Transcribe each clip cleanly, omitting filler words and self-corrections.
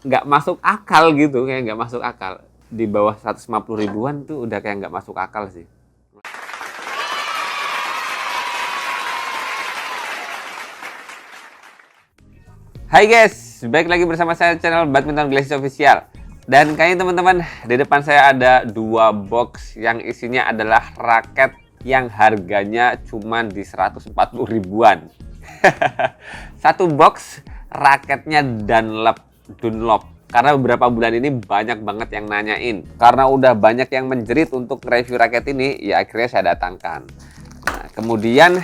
nggak masuk akal gitu, kayak nggak masuk akal. Di bawah 150 ribuan tuh udah kayak nggak masuk akal sih. Hai guys, balik lagi bersama saya channel Badminton Glacis Official. Dan kayaknya teman-teman, di depan saya ada dua box yang isinya adalah raket yang harganya cuma di 140 ribuan. Satu box raketnya Dunlop. Karena beberapa bulan ini banyak banget yang nanyain. Karena udah banyak yang menjerit untuk review raket ini, ya akhirnya saya datangkan. Nah, kemudian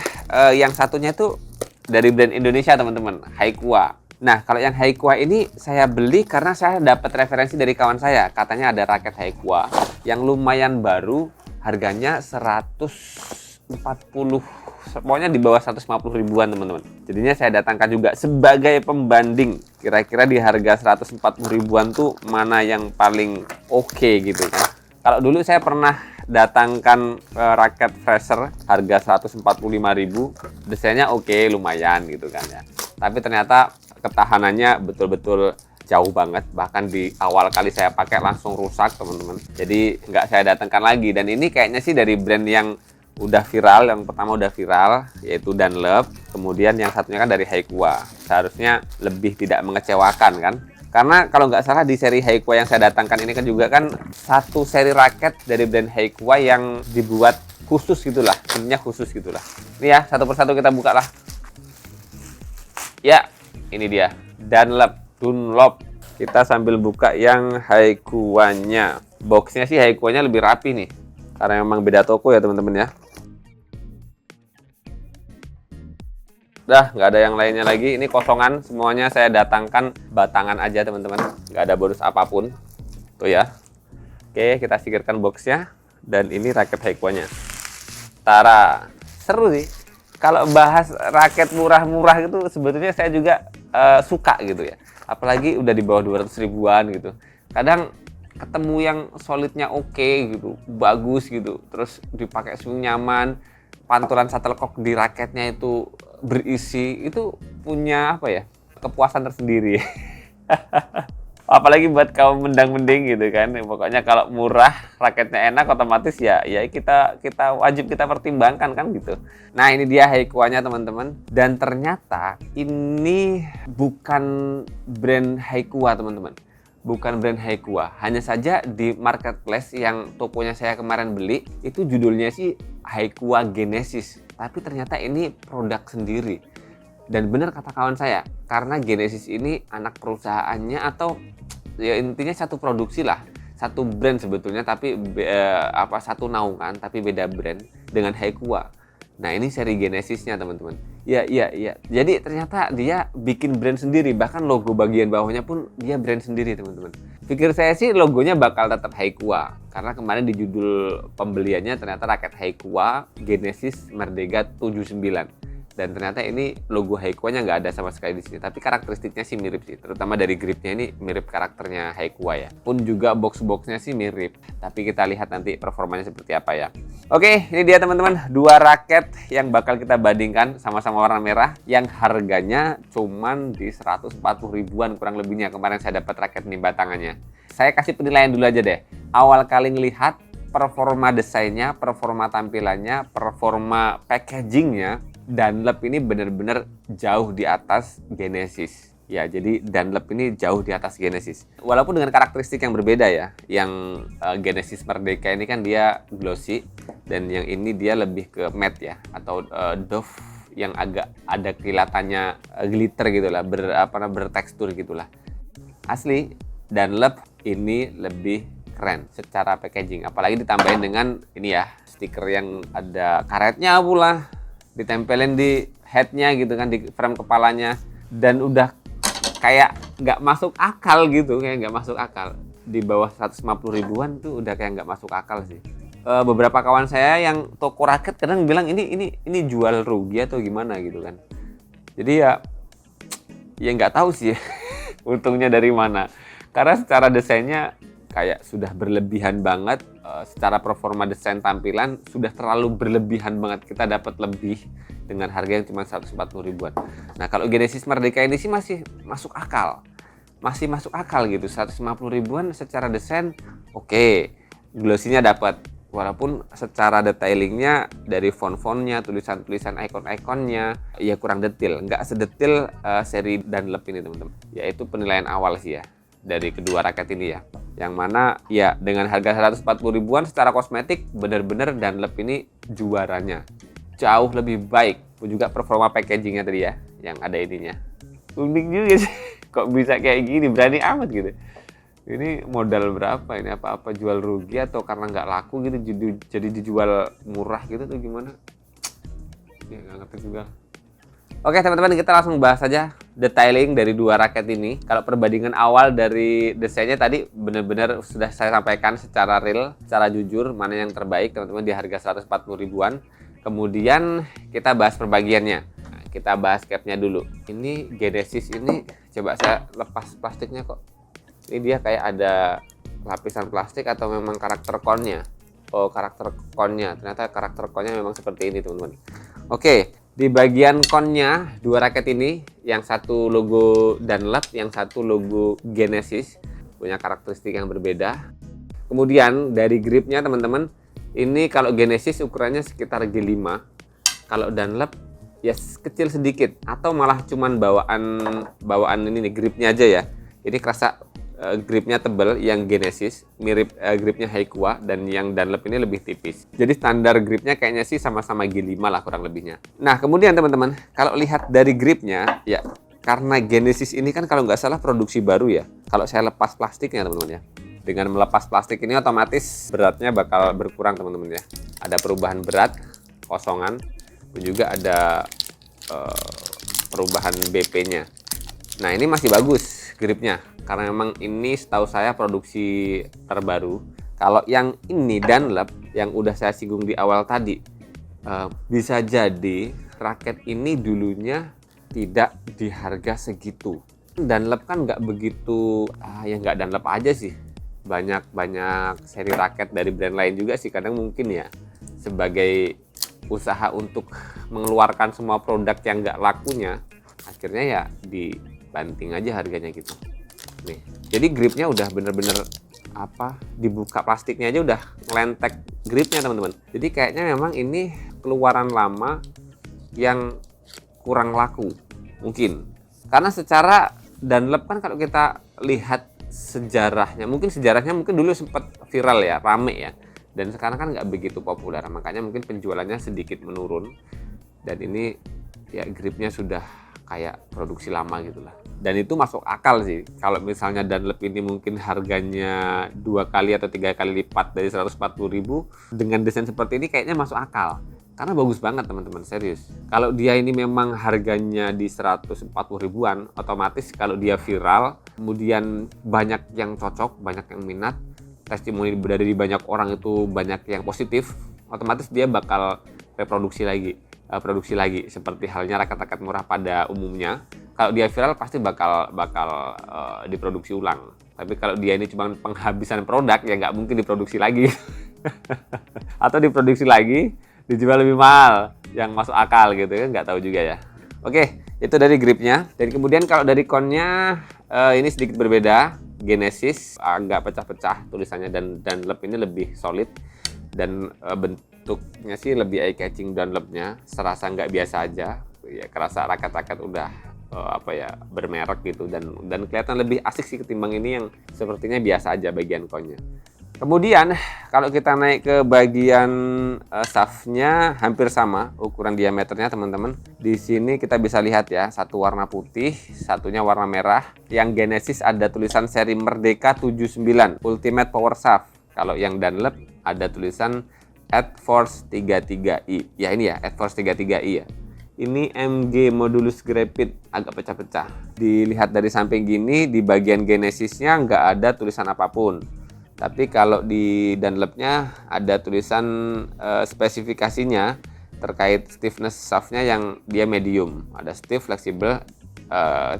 yang satunya itu dari brand Indonesia teman-teman, Haikua. Nah, kalau yang Haikua ini saya beli karena saya dapat referensi dari kawan saya. Katanya ada raket Haikua yang lumayan baru, harganya 140, pokoknya di bawah 150 ribuan teman-teman. Jadinya saya datangkan juga sebagai pembanding. Kira-kira di harga 140 ribuan tuh mana yang paling oke gitu kan. Kalau dulu saya pernah datangkan raket Fraser harga 145.000, desainnya oke, lumayan gitu kan ya. Tapi ternyata ketahanannya betul-betul jauh banget, bahkan di awal kali saya pakai langsung rusak teman-teman. Jadi nggak saya datangkan lagi. Dan ini kayaknya sih dari brand yang udah viral, yang pertama udah viral yaitu Dunlop, kemudian yang satunya kan dari Haikua. Seharusnya lebih tidak mengecewakan kan. Karena kalau nggak salah di seri Haikua yang saya datangkan ini kan juga kan satu seri raket dari brand Haikua yang dibuat khusus gitulah, timnya khusus gitulah. Ini ya, satu persatu kita buka lah. Ya, ini dia Dunlop. Kita sambil buka yang Haikuanya. Boxnya sih Haikuanya lebih rapi nih, karena memang beda toko ya teman-teman ya. Udah nggak ada yang lainnya lagi, ini kosongan semuanya. Saya datangkan batangan aja teman-teman, nggak ada bonus apapun tuh ya. Oke, kita singkirkan boxnya. Dan ini raket Haikuanya. Tara, seru sih. Kalau bahas raket murah-murah gitu sebetulnya saya juga suka gitu ya. Apalagi udah di bawah 200 ribuan gitu. Kadang ketemu yang solidnya oke gitu, bagus gitu. Terus dipakai swing nyaman, pantulan shuttlecock di raketnya itu berisi, itu punya apa ya, kepuasan tersendiri. Apalagi buat kaum mendang-mending gitu kan. Pokoknya kalau murah, raketnya enak, otomatis ya kita wajib kita pertimbangkan kan gitu. Nah, ini dia Haikuanya teman-teman. Dan ternyata ini bukan brand Haikua teman-teman. Bukan brand Haikua. Hanya saja di marketplace yang tokonya saya kemarin beli, itu judulnya sih Haikua Genesis. Tapi ternyata ini produk sendiri. Dan benar kata kawan saya, karena Genesis ini anak perusahaannya atau ya intinya satu produksi lah, satu brand sebetulnya, tapi satu naungan tapi beda brand dengan Haikua. Nah, ini seri Genesisnya teman-teman. Ya. Jadi ternyata dia bikin brand sendiri, bahkan logo bagian bawahnya pun dia brand sendiri teman-teman. Pikir saya sih logonya bakal tetap Haikua, karena kemarin di judul pembeliannya ternyata raket Haikua Genesis Merdeka 79. Dan ternyata ini logo Haikuanya nggak ada sama sekali di sini. Tapi karakteristiknya sih mirip sih. Terutama dari gripnya ini mirip karakternya Haikua ya. Pun juga box-boxnya sih mirip. Tapi kita lihat nanti performanya seperti apa ya. Oke, ini dia teman-teman. Dua raket yang bakal kita bandingkan, sama-sama warna merah. Yang harganya cuman di 140 ribuan kurang lebihnya. Kemarin saya dapat raket nih batangannya. Saya kasih penilaian dulu aja deh. Awal kali ngelihat performa desainnya, performa tampilannya, performa packagingnya, Dunlop ini benar-benar jauh di atas Genesis. Ya, jadi Dunlop ini jauh di atas Genesis. Walaupun dengan karakteristik yang berbeda ya. Yang Genesis Merdeka ini kan dia glossy, dan yang ini dia lebih ke matte ya, atau doff yang agak ada kelihatannya glitter gitulah, bertekstur gitulah. Asli Dunlop ini lebih keren secara packaging, apalagi ditambahin dengan ini ya, stiker yang ada karetnya pula, ditempelin di headnya gitu kan, di frame kepalanya. Dan udah kayak nggak masuk akal gitu, kayak nggak masuk akal. Di bawah 150 ribuan tuh udah kayak nggak masuk akal sih. Beberapa kawan saya yang toko raket kadang bilang ini jual rugi atau gimana gitu kan. Jadi ya nggak tahu sih untungnya dari mana. Karena secara desainnya kayak sudah berlebihan banget, secara performa desain tampilan sudah terlalu berlebihan banget. Kita dapat lebih dengan harga yang cuma 140 ribuan. Nah, kalau Genesis Merdeka ini sih masih masuk akal. masih masuk akal gitu. 150 ribuan secara desain oke. Glossy-nya dapat. Walaupun secara detailingnya dari font-fontnya, tulisan-tulisan icon-iconnya ya kurang detail, nggak sedetil seri Dunlop ini teman-teman. Yaitu penilaian awal sih ya dari kedua raket ini ya. Yang mana ya dengan harga 140 ribuan secara kosmetik bener-bener Dunlop ini juaranya. Jauh lebih baik. Juga performa packagingnya tadi ya, yang ada ininya. Unik juga sih. Kok bisa kayak gini, berani amat gitu. Ini modal berapa ini, apa-apa jual rugi atau karena nggak laku gitu jadi dijual murah gitu tuh gimana ya, nggak ngerti juga. Oke teman-teman, kita langsung bahas saja detailing dari dua raket ini. Kalau perbandingan awal dari desainnya tadi benar-benar sudah saya sampaikan secara real, secara jujur mana yang terbaik teman-teman di harga 140 ribuan. Kemudian kita bahas perbagiannya. Nah, kita bahas capnya dulu. Ini Genesis ini coba saya lepas plastiknya kok. Ini dia kayak ada lapisan plastik atau memang karakter konnya. Oh, karakter konnya. Ternyata karakter konnya memang seperti ini, teman-teman. Oke, di bagian konnya dua raket ini, yang satu logo Dunlop, yang satu logo Genesis, punya karakteristik yang berbeda. Kemudian dari gripnya, teman-teman, ini kalau Genesis ukurannya sekitar G5. Kalau Dunlop ya kecil sedikit atau malah cuman bawaan ini nih, gripnya aja ya. Ini kerasa gripnya tebal yang Genesis, mirip gripnya Haiqua, dan yang Dunlop ini lebih tipis. Jadi standar gripnya kayaknya sih sama-sama G5 lah kurang lebihnya. Nah kemudian teman-teman, kalau lihat dari gripnya ya, karena Genesis ini kan kalau nggak salah produksi baru ya. Kalau saya lepas plastiknya teman-teman ya, dengan melepas plastik ini otomatis beratnya bakal berkurang teman-teman ya. Ada perubahan berat, kosongan, dan juga ada perubahan BP-nya. Nah ini masih bagus gripnya, karena memang ini setahu saya produksi terbaru. Kalau yang ini Dunlop yang udah saya singgung di awal tadi, bisa jadi raket ini dulunya tidak di harga segitu. Dunlop kan nggak begitu, ya nggak Dunlop aja sih. Banyak seri raket dari brand lain juga sih, kadang mungkin ya sebagai usaha untuk mengeluarkan semua produk yang nggak lakunya, akhirnya ya dibanting aja harganya gitu. Nih, jadi gripnya udah bener-bener dibuka plastiknya aja udah ngelentek gripnya teman-teman. Jadi kayaknya memang ini keluaran lama yang kurang laku mungkin. Karena secara Dunlop kan kalau kita lihat sejarahnya mungkin dulu sempat viral ya, rame ya. Dan sekarang kan nggak begitu populer, makanya mungkin penjualannya sedikit menurun. Dan ini ya gripnya sudah kayak produksi lama gitulah. Dan itu masuk akal sih. Kalau misalnya Dunlop ini mungkin harganya 2 kali atau 3 kali lipat dari 140 ribu, dengan desain seperti ini kayaknya masuk akal. Karena bagus banget teman-teman, serius. Kalau dia ini memang harganya di 140 ribuan, otomatis kalau dia viral, kemudian banyak yang cocok, banyak yang minat, testimoni berada di banyak orang itu banyak yang positif, otomatis dia bakal produksi lagi seperti halnya raket-raket murah pada umumnya. Kalau dia viral pasti bakal diproduksi ulang. Tapi kalau dia ini cuma penghabisan produk ya nggak mungkin diproduksi lagi. Atau diproduksi lagi dijual lebih mahal, yang masuk akal gitu kan, nggak tahu juga ya. Oke, itu dari gripnya. Dan kemudian kalau dari konnya ini sedikit berbeda. Genesis agak pecah-pecah tulisannya, dan Dunlop ini lebih solid, dan bentuknya sih lebih eye catching. Dunlopnya serasa nggak biasa aja ya, kerasa raket-raket udah bermerek gitu, dan kelihatan lebih asik sih ketimbang ini yang sepertinya biasa aja bagian konnya. Kemudian kalau kita naik ke bagian shaftnya, hampir sama ukuran diameternya teman-teman. Di sini kita bisa lihat ya, satu warna putih, satunya warna merah. Yang Genesis ada tulisan seri Merdeka 79 Ultimate Power Shaft. Kalau yang Dunlop ada tulisan AdForce 33i. Ya ini ya, AdForce 33i ya. Ini MG Modulus Graphite, agak pecah-pecah. Dilihat dari samping gini, di bagian Genesisnya nggak ada tulisan apapun. Tapi kalau di Dunlopnya ada tulisan spesifikasinya terkait stiffness shaftnya yang dia medium. Ada stiff, fleksibel,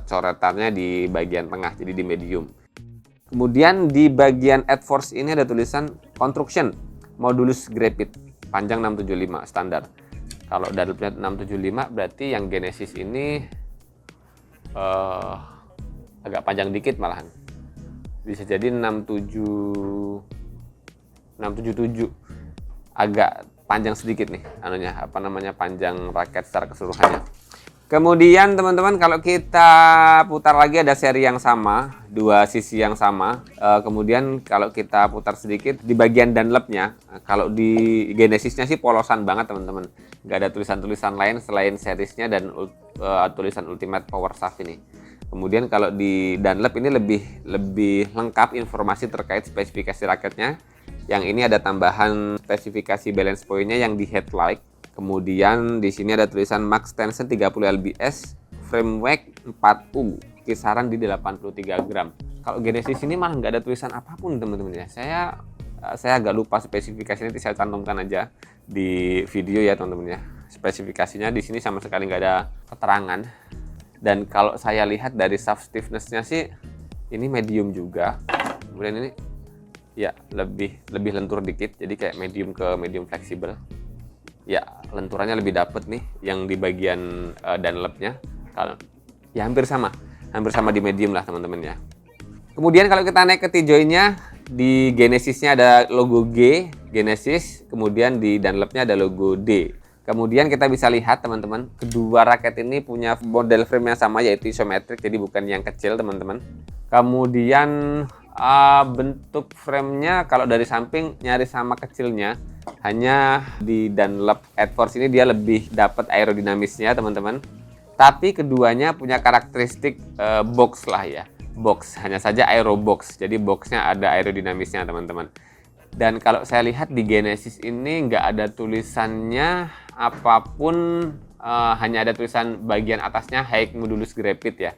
coretannya di bagian tengah, jadi di medium. Kemudian di bagian AdForce ini ada tulisan Construction Modulus Graphite, panjang 675 standar. Kalau Dunlopnya 675, berarti yang Genesis ini agak panjang dikit malahan. Bisa jadi 677, agak panjang sedikit nih anunya, apa namanya, panjang raket secara keseluruhannya. Kemudian teman-teman, kalau kita putar lagi ada seri yang sama, dua sisi yang sama. Kemudian kalau kita putar sedikit di bagian Dunlopnya, kalau di Genesisnya sih polosan banget teman-teman, nggak ada tulisan-tulisan lain selain serisnya dan tulisan Ultimate Power Shaft ini. Kemudian kalau di Dunlop ini lebih lengkap informasi terkait spesifikasi raketnya. Yang ini ada tambahan spesifikasi balance point-nya yang di headlight. Kemudian di sini ada tulisan max tension 30 lbs, frame weight 4U, kisaran di 83 gram. Kalau Genesis ini malah nggak ada tulisan apapun teman-teman ya. Saya agak lupa spesifikasinya, nanti saya cantumkan aja di video ya teman-teman ya. Spesifikasinya di sini sama sekali nggak ada keterangan. Dan kalau saya lihat dari shaft stiffness-nya sih ini medium juga. Kemudian ini ya lebih lentur dikit, jadi kayak medium ke medium fleksibel. Ya, lenturannya lebih dapet nih yang di bagian Dunlopnya. Kalau ya hampir sama di medium lah teman-teman ya. Kemudian kalau kita naik ke T-joint-nya, di Genesisnya ada logo G, Genesis, kemudian di Dunlopnya ada logo D. Kemudian kita bisa lihat teman-teman, kedua raket ini punya model frame yang sama, yaitu isometrik, jadi bukan yang kecil teman-teman. Kemudian bentuk framenya kalau dari samping nyaris sama kecilnya, hanya di Dunlop Adforce ini dia lebih dapat aerodinamisnya teman-teman. Tapi keduanya punya karakteristik box lah ya, box, hanya saja aero box, jadi boxnya ada aerodinamisnya teman-teman. Dan kalau saya lihat di Genesis ini nggak ada tulisannya apapun, hanya ada tulisan bagian atasnya high modulus graphite ya.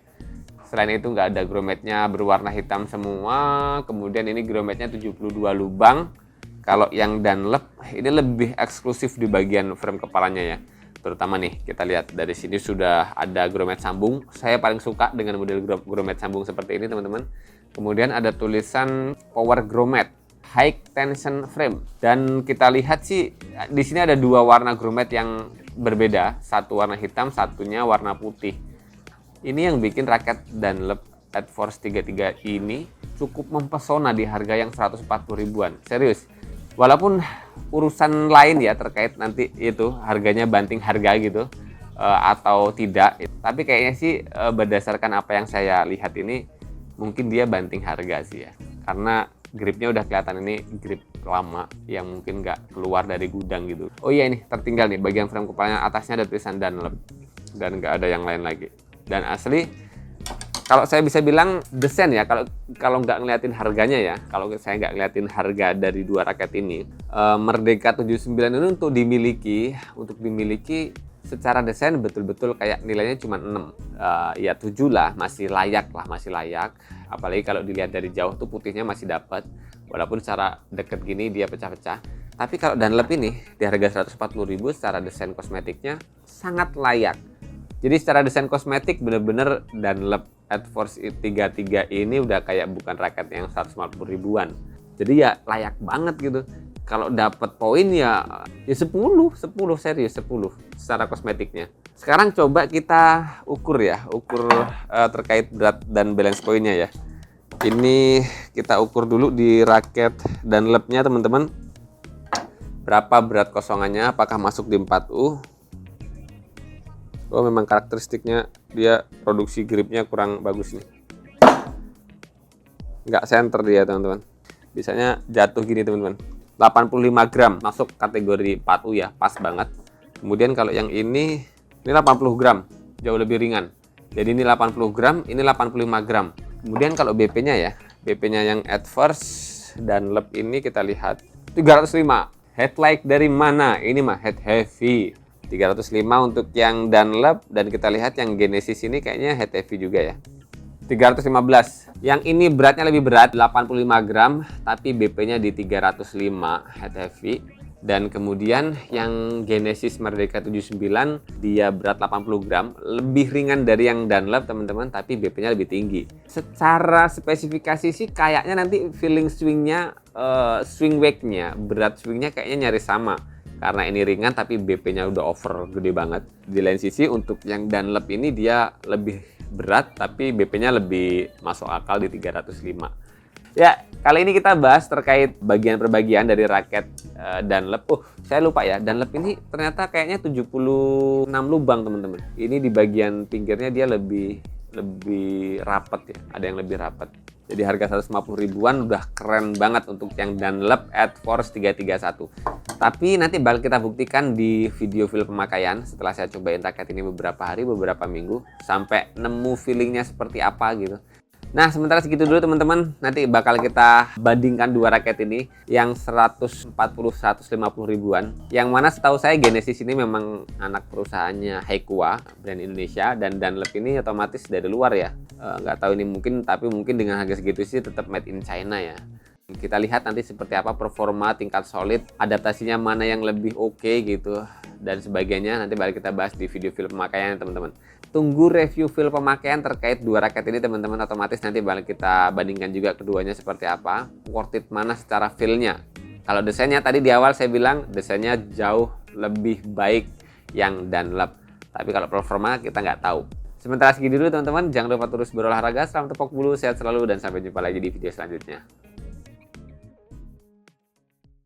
Selain itu nggak ada grommetnya berwarna hitam semua. Kemudian ini grommetnya 72 lubang. Kalau yang Dunlop ini lebih eksklusif di bagian frame kepalanya ya. Terutama nih kita lihat dari sini sudah ada grommet sambung. Saya paling suka dengan model grommet sambung seperti ini teman-teman. Kemudian ada tulisan power grommet, high tension frame. Dan kita lihat sih di sini ada dua warna grommet yang berbeda. Satu warna hitam, satunya warna putih. Ini yang bikin raket Dunlop Adforce 33 ini cukup mempesona di harga yang 140 ribuan. Serius. Walaupun urusan lain ya terkait nanti itu harganya banting harga gitu atau tidak. Tapi kayaknya sih berdasarkan apa yang saya lihat ini mungkin dia banting harga sih ya. Karena gripnya udah kelihatan ini grip lama yang mungkin nggak keluar dari gudang gitu. Oh iya, ini tertinggal nih bagian frame kepalanya, atasnya ada tulisan Dunlop dan nggak ada yang lain lagi. Dan asli, kalau saya bisa bilang desain ya, kalau nggak ngeliatin harganya ya, kalau saya nggak ngeliatin harga dari dua raket ini, Merdeka 79 ini untuk dimiliki secara desain betul-betul kayak nilainya cuma 6, ya 7 lah, masih layak. Apalagi kalau dilihat dari jauh tuh putihnya masih dapat, walaupun secara deket gini dia pecah-pecah. Tapi kalau Dunlop ini di harga 140.000 secara desain kosmetiknya sangat layak. Jadi secara desain kosmetik bener-bener Dunlop Adforce 33 ini udah kayak bukan raket yang 150 ribuan. Jadi ya layak banget gitu. Kalau dapat poin ya 10 serius 10 secara kosmetiknya. Sekarang coba kita ukur terkait berat dan balance pointnya ya. Ini kita ukur dulu di raket Dunlopnya teman-teman. Berapa berat kosongannya, apakah masuk di 4U? Oh, memang karakteristiknya dia produksi gripnya kurang bagus nih. Nggak center dia teman-teman. Biasanya jatuh gini teman-teman. 85 gram masuk kategori 4U ya, pas banget. Kemudian kalau yang ini 80 gram, jauh lebih ringan. Jadi ini 80 gram, ini 85 gram. Kemudian kalau BP-nya ya, BP-nya yang Adforce Dunlop ini kita lihat 305. Headlight dari mana? Ini mah head heavy. 305 untuk yang Dunlop, dan kita lihat yang Genesis ini kayaknya head heavy juga ya. 315. Yang ini beratnya lebih berat, 85 gram, tapi BP-nya di 305 head heavy. Dan kemudian yang Genesis Merdeka 79 dia berat 80 gram, lebih ringan dari yang Dunlop teman-teman, tapi BP-nya lebih tinggi. Secara spesifikasi sih kayaknya nanti feeling swingnya, swing weight-nya, berat swingnya kayaknya nyaris sama. Karena ini ringan tapi BP-nya udah over gede banget. Di lain sisi untuk yang Dunlop ini dia lebih berat tapi BP-nya lebih masuk akal di 305. Ya, kali ini kita bahas terkait bagian perbagian dari raket Dunlop. Saya lupa ya, Dunlop ini ternyata kayaknya 76 lubang, teman-teman. Ini di bagian pinggirnya dia lebih rapat ya, ada yang lebih rapat. Jadi harga 150 ribuan udah keren banget untuk yang Dunlop AdForce 331. Tapi nanti bakal kita buktikan di video feel pemakaian setelah saya cobain raket ini beberapa hari, beberapa minggu, sampai nemu feelingnya seperti apa gitu. Nah, sementara segitu dulu teman-teman. Nanti bakal kita bandingkan dua raket ini, yang 140-150 ribuan. Yang mana setahu saya Genesis ini memang anak perusahaannya Heikua, brand Indonesia, dan Dunlop ini otomatis dari luar ya. Nggak tahu ini mungkin, tapi mungkin dengan harga segitu sih tetap made in China ya. Kita lihat nanti seperti apa performa, tingkat solid, adaptasinya mana yang lebih oke gitu, dan sebagainya. Nanti bakal kita bahas di video film pemakaian teman-teman. Tunggu review film pemakaian terkait dua raket ini teman-teman, otomatis nanti bakal kita bandingkan juga keduanya seperti apa, worth it mana secara feel-nya. Kalau desainnya tadi di awal saya bilang desainnya jauh lebih baik yang Dunlop, tapi kalau performa kita nggak tahu. Sementara segitu dulu teman-teman, jangan lupa terus berolahraga, salam tepok bulu, sehat selalu, dan sampai jumpa lagi di video selanjutnya.